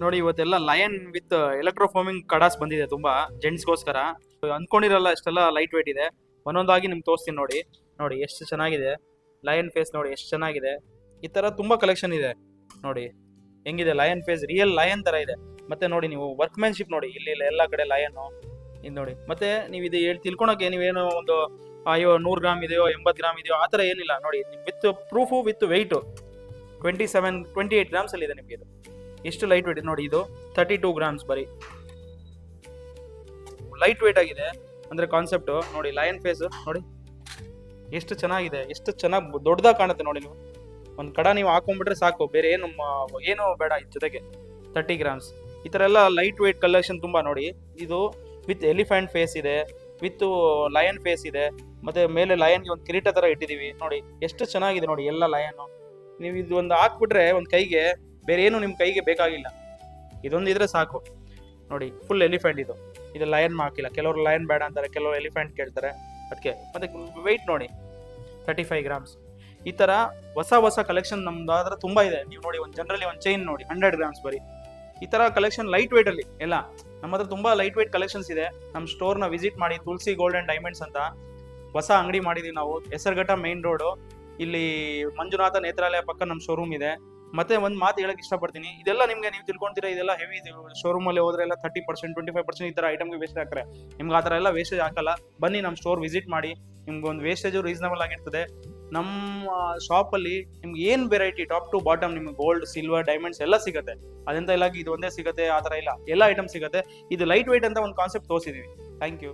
ನೋಡಿ ಇವತ್ತೆಲ್ಲ lion with ಎಲೆಕ್ಟ್ರೋಫೋಮಿಂಗ್ kadas ಬಂದಿದೆ ತುಂಬಾ ಜೆಂಟ್ಸ್ಗೋಸ್ಕರ. ಅನ್ಕೊಂಡಿರಲ್ಲ ಅಷ್ಟೆಲ್ಲ ಲೈಟ್ ವೇಟ್ ಇದೆ. ಒಂದೊಂದಾಗಿ ನಿಮ್ಗೆ ತೋರಿಸ್ತೀನಿ ನೋಡಿ. ನೋಡಿ ಎಷ್ಟು ಚೆನ್ನಾಗಿದೆ ಲಯನ್ ಫೇಸ್, ನೋಡಿ ಎಷ್ಟು ಚೆನ್ನಾಗಿದೆ. ಈ ತರ ತುಂಬಾ ಕಲೆಕ್ಷನ್ ಇದೆ ನೋಡಿ. ಹೆಂಗಿದೆ ಲಯನ್ ಫೇಸ್, ರಿಯಲ್ ಲಯನ್ ತರ ಇದೆ. ಮತ್ತೆ ನೋಡಿ ನೀವು ವರ್ಕ್ಮ್ಯಾನ್ಶಿಪ್ ನೋಡಿ, ಇಲ್ಲಿ ಎಲ್ಲ ಕಡೆ ಲಯನ್ ಇದು ನೋಡಿ. ಮತ್ತೆ ನೀವು ಇದು ತಿಳ್ಕೊಳಕ್ಕೆ ನೀವೇನೋ ಒಂದು ಅಯ್ಯೋ 100 ಗ್ರಾಮ್ ಇದೆಯೋ 80 ಗ್ರಾಮ್ ಇದೆಯೋ ಆ ಥರ ಏನಿಲ್ಲ ನೋಡಿ. With proof with weight 28 grams ಅಲ್ಲಿ ಇದೆ ನಿಮಗೆ. ಇದು ಎಷ್ಟು ಲೈಟ್ ವೇಟ್ ಇದೆ ನೋಡಿ. ಇದು 32 ಗ್ರಾಮ್ಸ್ ಬರೀ ಲೈಟ್ ವೇಟ್ ಆಗಿದೆ ಅಂದ್ರೆ ಕಾನ್ಸೆಪ್ಟ್ ನೋಡಿ. ಲಯನ್ ಫೇಸ್ ನೋಡಿ ಎಷ್ಟು ಚೆನ್ನಾಗಿದೆ, ಎಷ್ಟು ಚೆನ್ನಾಗಿ ದೊಡ್ಡದಾಗಿ ಕಾಣುತ್ತೆ ನೋಡಿ. ನೀವು ಒಂದು ಕಡ ನೀವು ಹಾಕೊಂಡ್ಬಿಟ್ರೆ ಸಾಕು, ಬೇರೆ ಏನು ಬೇಡ ಇದ್ರ ಜೊತೆಗೆ. 30 ಗ್ರಾಮ್ಸ್ ಈ ಥರ ಎಲ್ಲ ಲೈಟ್ ವೇಟ್ ಕಲೆಕ್ಷನ್ ತುಂಬಾ ನೋಡಿ. ಇದು ವಿತ್ ಎಲಿಫೆಂಟ್ ಫೇಸ್ ಇದೆ, ವಿತ್ ಲಯನ್ ಫೇಸ್ ಇದೆ. ಮತ್ತೆ ಮೇಲೆ ಲಯನ್ಗೆ ಒಂದು ಕಿರೀಟ ತರ ಇಟ್ಟಿದೀವಿ ನೋಡಿ. ಎಷ್ಟು ಚೆನ್ನಾಗಿದೆ ನೋಡಿ ಎಲ್ಲ ಲಯನ್. ನೀವು ಇದು ಒಂದು ಹಾಕ್ಬಿಟ್ರೆ ಒಂದು ಕೈಗೆ, ಬೇರೆ ಏನು ನಿಮ್ ಕೈಗೆ ಬೇಕಾಗಿಲ್ಲ, ಇದೊಂದು ಇದ್ರೆ ಸಾಕು ನೋಡಿ. ಫುಲ್ ಎಲಿಫೆಂಟ್ ಇದು ಲಯನ್ ಹಾಕಿಲ್ಲ. ಕೆಲವರು ಲಯನ್ ಬೇಡ ಅಂತಾರೆ, ಕೆಲವರು ಎಲಿಫೆಂಟ್ ಕೇಳ್ತಾರೆ ಅದಕ್ಕೆ. ಮತ್ತೆ ವೆಯ್ಟ್ ನೋಡಿ 35 ಗ್ರಾಮ್ಸ್. ಈ ತರ ಹೊಸ ಕಲೆಕ್ಷನ್ ನಮ್ದಾದ್ರೆ ತುಂಬಾ ಇದೆ. ನೀವು ನೋಡಿ ಒಂದು ಜನರಲಿ ಒಂದು ಚೈನ್ ನೋಡಿ 100 ಗ್ರಾಮ್ಸ್ ಬರೀ. ಈ ತರ ಕಲೆಕ್ಷನ್ ಲೈಟ್ ವೇಟ್ ಅಲ್ಲಿ ಎಲ್ಲ ನಮ್ಮ ಹತ್ರ ತುಂಬಾ ಲೈಟ್ ವೇಟ್ ಕಲೆಕ್ಷನ್ಸ್ ಇದೆ. ನಮ್ಮ ಸ್ಟೋರ್ನ ವಿಸಿಟ್ ಮಾಡಿ. ತುಳಸಿ ಗೋಲ್ಡ್ ಅಂಡ್ ಡೈಮಂಡ್ಸ್ ಅಂತ ಹೊಸ ಅಂಗಡಿ ಮಾಡಿದೀವಿ ನಾವು, ಹೆಸರುಘಟ್ಟ ಮೈನ್ ರೋಡ್. ಇಲ್ಲಿ ಮಂಜುನಾಥ ನೇತ್ರಾಲಯ ಪಕ್ಕ ನಮ್ಮ ಶೋರೂಮ್ ಇದೆ. ಮತ್ತೆ ಒಂದು ಮಾತು ಹೇಳಕ್ ಇಷ್ಟಪಡ್ತೀನಿ, ಇದೆಲ್ಲ ನಿಮ್ಗೆ ನೀವು ತಿಳ್ಕೊಂತೀರಾ, ಇದೆಲ್ಲ ಹೆವಿ ಶೋರೂಮ್ ಅಲ್ಲಿ ಹೋದ್ರೆ ಎಲ್ಲ 30% 25% ಈ ತರ ಐಟಮ್ಗೆ ವೇಸ್ಟ್ ಹಾಕ್ತಾರೆ. ನಿಮ್ಗೆ ಆ ತರ ಎಲ್ಲ ವೇಸ್ಟೇಜ್ ಹಾಕಲ್ಲ. ಬನ್ನಿ ನಮ್ಮ ಸ್ಟೋರ್ ವಿಸಿಟ್ ಮಾಡಿ, ನಿಮ್ಗೆ ಒಂದು ವೇಸ್ಟೇಜ್ ರೀಸನಬಲ್ ಆಗಿರ್ತದೆ. ನಮ್ಮ ಶಾಪ್ ಅಲ್ಲಿ ನಿಮ್ಗೆ ಏನ್ ವೆರೈಟಿ ಟಾಪ್ ಟು ಬಾಟಮ್ ನಿಮ್ಗೆ ಗೋಲ್ಡ್, ಸಿಲ್ವರ್, ಡೈಮಂಡ್ಸ್ ಎಲ್ಲ ಸಿಗುತ್ತೆ. ಅದೆಂತ ಇಲ್ಲ ಇದು ಒಂದೇ ಸಿಗುತ್ತೆ ಆ ತರ ಇಲ್ಲ, ಎಲ್ಲ ಐಟಮ್ ಸಿಗುತ್ತೆ. ಇದು ಲೈಟ್ ವೇಟ್ ಅಂತ ಒಂದು ಕಾನ್ಸೆಪ್ಟ್ ತೋರಿಸಿದೀವಿ. Thank you.